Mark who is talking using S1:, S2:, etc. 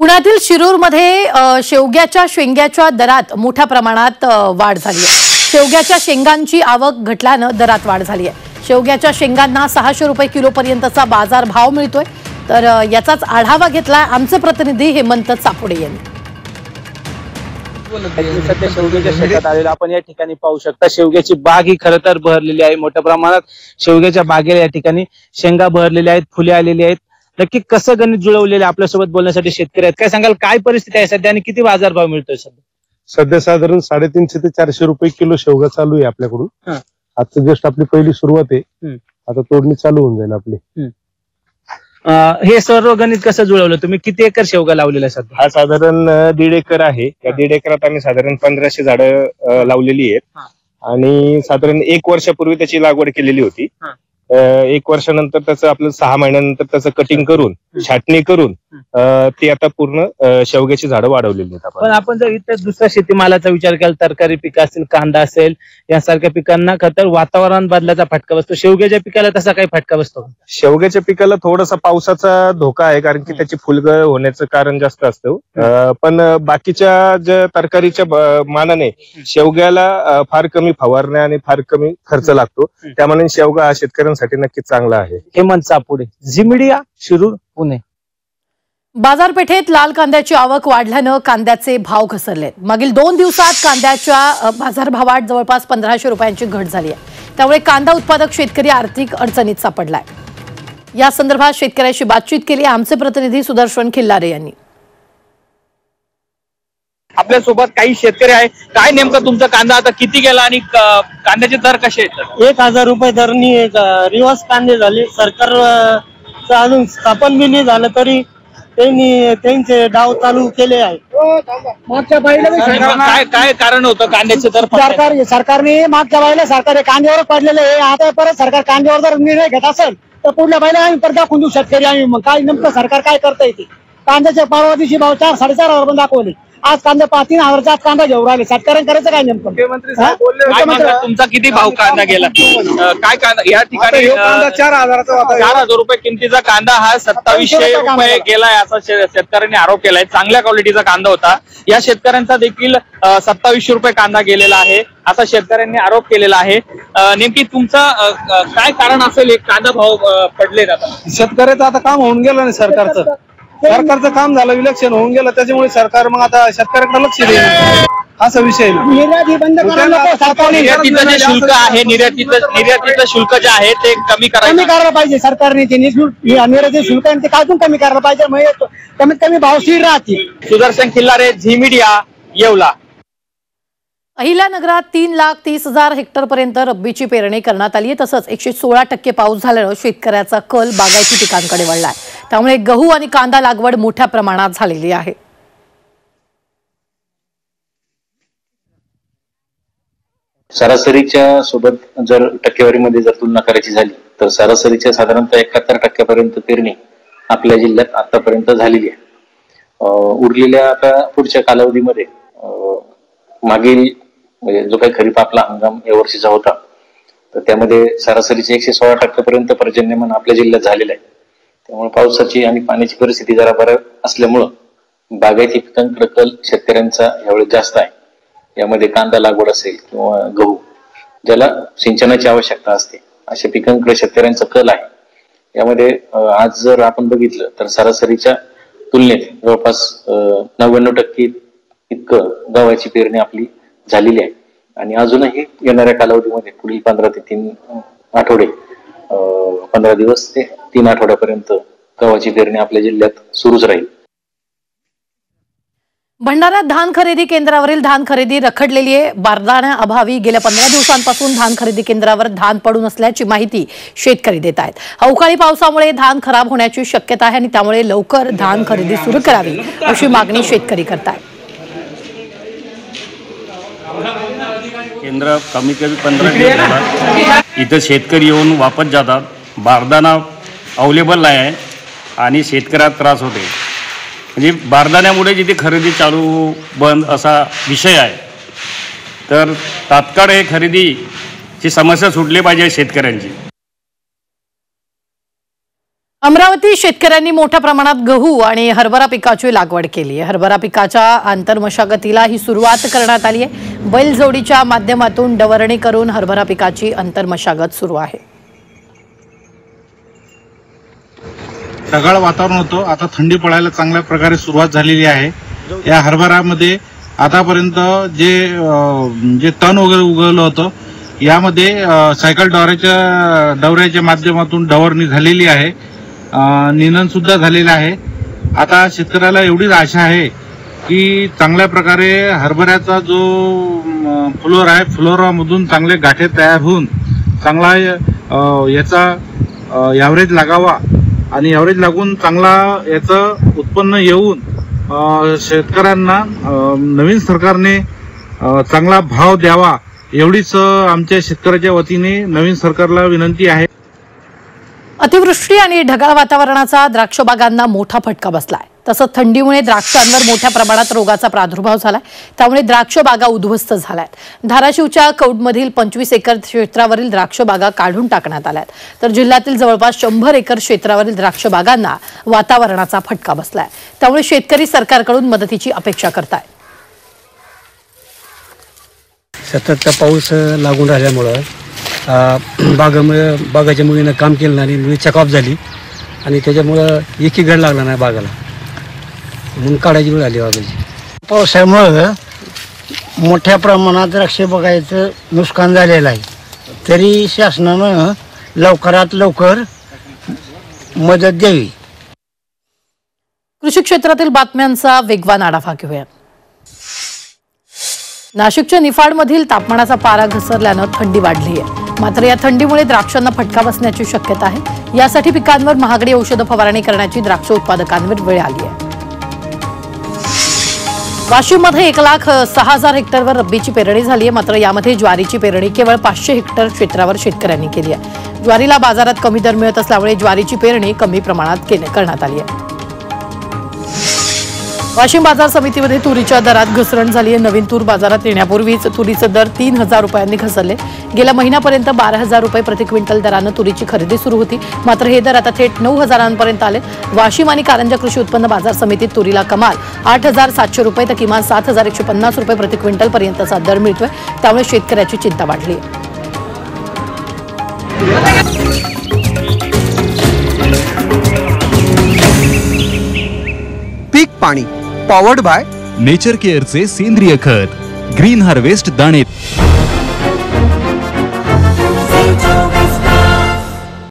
S1: पुण्यातील शिरूरमध्ये शेवग्याच्या शेंग्याच्या दरात मोठ्या प्रमाणात वाढ झाली आहे। शेवग्याच्या शेंगांची आवक घटल्याने दरात वाढ झाली आहे। शेवग्याच्या शेंगांना 600 रुपये किलो पर्यंतचा बाजार भाव मिळतोय। तर याचाच आढावा घेतलाय आमचे प्रतिनिधी हेमंत सापुडे यांनी।
S2: सध्या शेवग्याच्या शेतात आलेलो आपण या ठिकाणी पाहू शकता। शेवग्याची बाग ही खरं तर बहरलेली आहे। मोठ्या प्रमाणात शेवग्याच्या बागेला या ठिकाणी शेंगा बहरलेल्या आहेत, फुले आलेली आहेत। नक्की कसं गणित जुळवलेलं आपल्यासोबत बोलण्यासाठी शेतकरी आहेत। काय सांगाल, काय परिस्थिती आहे सध्या आणि किती बाजार भाव मिळतोय
S3: सध्या? साधारण 350 ते 400 रुपये किलो शेवगा चालू आहे आपल्याकडून। आता जस्ट आपली पहिली सुरुवात आहे, आता तोडणी चालू होऊन जाईल आपली।
S2: हे सर्व गणित कसं जुळवलं तुम्ही? किती एकर शेवगा लावलेला आहे सध्या?
S3: हा साधारण 1.5 एकर आहे। या 1.5 एकरात आम्ही साधारण 1500 झाडं लावलेली आहेत आणि साधारण 1 वर्षापूर्वी त्याची लागवड केलेली होती। 1 वर्षानंतर त्याचं आपलं 6 महिन्यानंतर त्याचं कटिंग करून छाटणी करून ती आता पूर्ण शेवग्याची झाडं वाढवलेली आहेत।
S2: पण आपण जर इतर दुसऱ्या शेतीमालाचा विचार केला, तरकारी पिकं असतील, कांदा असेल, यासारख्या पिकांना खतर वातावरण बदलाचा फटका बसतो। शेवग्याच्या पिकाला तसा काही फटका बसतो?
S3: शेवग्याच्या पिकाला थोडासा पावसाचा धोका आहे, कारण की त्याची फुलगळ होण्याचं कारण जास्त असतं। पण बाकीच्या ज्या तरकारीच्या मानाने शेवग्याला फार कमी फवारण्या आणि फार कमी खर्च लागतो, त्यामुळे शेवगा हा शेतकऱ्यांसाठी नक्कीच चांगला आहे।
S2: हेमंत सापुडे, झी मीडिया, शिरूर, पुणे।
S1: बाजारपेठेत लाल कांद्याची आवक वाढल्याने कांद्याचे भाव घसरलेत। मागील 2 दिवसात कांद्याच्या बाजारभावात जवळपास 1500 रुपयांची घट झाली आहे। त्यामुळे कांदा उत्पादक शेतकरी आर्थिक अडचणीत सापडलाय। या संदर्भात शेतकऱ्याशी बातचीत केली आमचे प्रतिनिधी सुदर्शन खिल्लारे यांनी।
S4: आपल्या सोबत काही शेतकरी आहे। काय नेमकं तुमचा कांदा आता किती गेला आणि कांद्याचे दर कसे आहेत?
S5: 1000 रुपये दरनी रिवर्स कांदे झाले। सरकार अजून स्थापन बी नाही झालं तरी त्यांनी त्यांचे डाव चालू केले आहे।
S4: मागच्या बाईला काय कारण होतं कांद्याचे दर?
S5: सरकारने मागच्या बाईला सरकार कांद्यावर पडलेले आहे। आता परत सरकार कांद्यावर जर निर्णय घेत असेल तर पुढल्या बाईला आम्ही परत दाखवून देऊ शेतकरी आम्ही। मग काय नेमकं सरकार काय करता येते? कांद्याचे परवा दिवशी भाव 4-4.5 पण दाखवले। आज कांदा 3,000चा कांदा घेऊन राहिले। शेतकऱ्यांनी करायचं काय नेमकं?
S4: मुख्यमंत्री तुमचा किती भाव कांदा गेला? काय कांदा या ठिकाणी 4,000 रुपये किमतीचा कांदा हा 2700 रुपये गेलाय असा शेतकऱ्यांनी आरोप केलाय। चांगल्या क्वालिटीचा कांदा होता। या शेतकऱ्यांचा देखील 2700 रुपये कांदा गेलेला आहे असा शेतकऱ्यांनी आरोप केलेला आहे। नेमकी तुमचा काय कारण असेल एक कांदा भाव पडले? आता
S3: शेतकऱ्याचं आता काम होऊन गेलं ना, सरकारचं काम झालं, इलेक्शन होऊन गेलं, त्याच्यामुळे सरकार मग आता शेतकऱ्याकडे लक्ष देईल असा विषय।
S4: निर्यातीचं जे शुल्क आहे, निर्यातीचं शुल्क जे आहे ते कमी करायला
S5: पाहिजे सरकारने। ते निर्यातीचं शुल्क ते काढून कमी करायला पाहिजे, म्हणजे कमीत कमी भाव स्थिर राहतील।
S4: सुदर्शन खिल्लारे, झी मीडिया, येवला।
S1: अहिल्यानगरात 3,30,000 हेक्टर पर्यंत रब्बीची पेरणी करण्यात आली आहे। तसंच 116% पाऊस झाल्यानं शेतकऱ्याचा कल बागायती पिकांकडे वळलाय। त्यामुळे गहू आणि कांदा लागवड मोठ्या प्रमाणात झालेली आहे।
S6: सरासरीच्या सोबत जर टक्केवारीमध्ये जर तुलना करायची झाली तर सरासरीच्या साधारणतः 71% पर्यंत पेरणी आपल्या जिल्ह्यात आतापर्यंत झालेली आहे। उरलेल्या आता पुढच्या कालावधीमध्ये मागील म्हणजे जो काही खरीप आपला हंगाम या वर्षीचा होता तर त्यामध्ये सरासरीचे 116% पर्यंत पर्जन्यमान आपल्या जिल्ह्यात झालेलं आहे। त्यामुळे पावसाची आणि पाण्याची परिस्थिती जरा बरं असल्यामुळं बागायती पिकांकडे कल शेतकऱ्यांचा यावेळी जास्त आहे। यामध्ये कांदा लागवड असेल किंवा गहू, ज्याला सिंचनाची आवश्यकता असते, अशा पिकांकडे शेतकऱ्यांचा कल आहे। यामध्ये आज जर आपण बघितलं तर सरासरीच्या तुलनेत जवळपास 90% इतकं गव्हाची पेरणी आपली झालेली आहे आणि अजूनही येणाऱ्या कालावधीमध्ये पुढील 15 ते 3 आठवडे 15 दिवस ते 3 आठवड्यापर्यंत गव्हाची पेरणी आपल्या जिल्ह्यात सुरूच राहील।
S1: भंडाऱ्यात धान खरेदी केंद्रावरील धान खरेदी रखडलेली आहे। बारदाण्याअभावी गेल्या 15 दिवसांपासून धान खरेदी केंद्रावर धान पडून असल्याची माहिती शेतकरी देत आहेत। अवकाळी पावसामुळे धान खराब होण्याची शक्यता आहे आणि त्यामुळे लवकर धान खरेदी सुरू करावी अशी मागणी शेतकरी करतात।
S7: केंद्र कमी 15 दिवस झाला इथं शेतकरी येऊन वापस जातात। बारदाना अवेलेबल नाही आहे आणि शेतकऱ्याला त्रास होते। म्हणजे बारदाण्यामुळे जिथे खरेदी चालू बंद असा विषय आहे, तर तात्काळ हे खरेदीची समस्या सुटली पाहिजे शेतकऱ्यांची।
S1: अमरावती शेतकऱ्यांनी मोठ्या प्रमाणात गहू आणि हरभरा पिकाची लागवड केली आहे। हरभरा पिकाच्या आंतरमशागतीला ही सुरुवात करण्यात आली आहे। बैलजोडीच्या माध्यमातून डवरणी करून हरभरा पिकाची आंतरमशागत सुरू आहे।
S8: ढगाळ वातावरण होतं, आता थंडी पडायला चांगल्या प्रकारे सुरुवात झालेली आहे। या हरभरामध्ये आतापर्यंत जे तण वगैरे उगवलं होतं यामध्ये सायकल डवऱ्याच्या माध्यमातून डवरणी झालेली आहे, निंदन सुद्धा झालेलं आहे। आता शेतकऱ्याला एवढीच आशा आहे की चांगल्या प्रकारे हरभऱ्याचा जो फ्लोर आहे, फ्लोरामधून चांगले गाठे तयार होऊन चांगला याचा ॲव्हरेज लागावा आणि ॲव्हरेज लागून चांगला याचं उत्पन्न येऊन शेतकऱ्यांना नवीन सरकारने चांगला भाव द्यावा एवढीच आमच्या शेतकऱ्याच्या वतीने नवीन सरकारला विनंती आहे।
S1: अतिवृष्टी आणि ढगाळ वातावरणाचा द्राक्ष बागांना मोठा फटका बसलाय। तसंच थंडीमुळे द्राक्षांवर मोठ्या प्रमाणात रोगाचा प्रादुर्भाव झालाय, त्यामुळे द्राक्ष बागा उद्ध्वस्त झाल्यात। धाराशिवच्या कौडमधील 25 एकर क्षेत्रावरील द्राक्ष बागा काढून टाकण्यात आल्यात, तर जिल्ह्यातील जवळपास 100 एकर क्षेत्रावरील द्राक्ष बागांना वातावरणाचा फटका बसलाय, त्यामुळे शेतकरी सरकारकडून मदतीची अपेक्षा करतायत।
S9: सततचा पाऊस लागून राहिल्यामुळे बागाच्या मुलीनं काम केलं नाही, मुली चकआप झाली आणि त्याच्यामुळं एकही घड लागला नाही बागाला, म्हणून काढायची वेळ आली बागाची।
S5: पावसामुळं मोठ्या प्रमाणात द्राक्ष बागायचं नुकसान झालेलं आहे, तरी शासनानं लवकरात लवकर मदत द्यावी।
S1: कृषी क्षेत्रातील बातम्यांचा वेगवान आढावा घेऊया। नाशिकच्या निफाडमधील तापमानाचा पारा घसरल्यानं थंडी वाढली आहे, मात्र या थंडीमुळे द्राक्षांना फटका बसण्याची शक्यता आहे। यासाठी पिकांवर महागडी औषध फवारणी करण्याची द्राक्ष उत्पादकांवर वेळ आली आहे। वाशिममध्ये 1,06,000 हेक्टरवर रब्बीची पेरणी झाली आहे, मात्र यामध्ये ज्वारीची पेरणी केवळ 500 हेक्टर क्षेत्रावर शेतकऱ्यांनी केली आहे। ज्वारीला बाजारात कमी दर मिळत असल्यामुळे ज्वारीची पेरणी कमी प्रमाणात करण्यात आली आहे। वाशिम बाजार समितीमध्ये तुरीच्या दरात घसरण झाली आहे। नवीन तूर बाजारात येण्यापूर्वीच तुरीचे दर 3,000 रुपयांनी घसरले। गेल्या महिन्यापर्यंत 12,000 रुपये प्रति क्विंटल दरानं तुरीची खरेदी सुरू होती, मात्र हे दर आता थेट 9,000 आले। वाशिम आणि कारंजा कृषी उत्पन्न बाजार समितीत तुरीला कमाल 8,700 रुपये तर किमान 7,150 रुपये प्रति क्विंटल पर्यंतचा दर मिळतोय, त्यामुळे शेतकऱ्याची चिंता वाढली आहे।
S10: पीक पाणी पॉवर्ड बाय नेचर केअरचे सेंद्रिय खत ग्रीन हार्वेस्ट दाणे।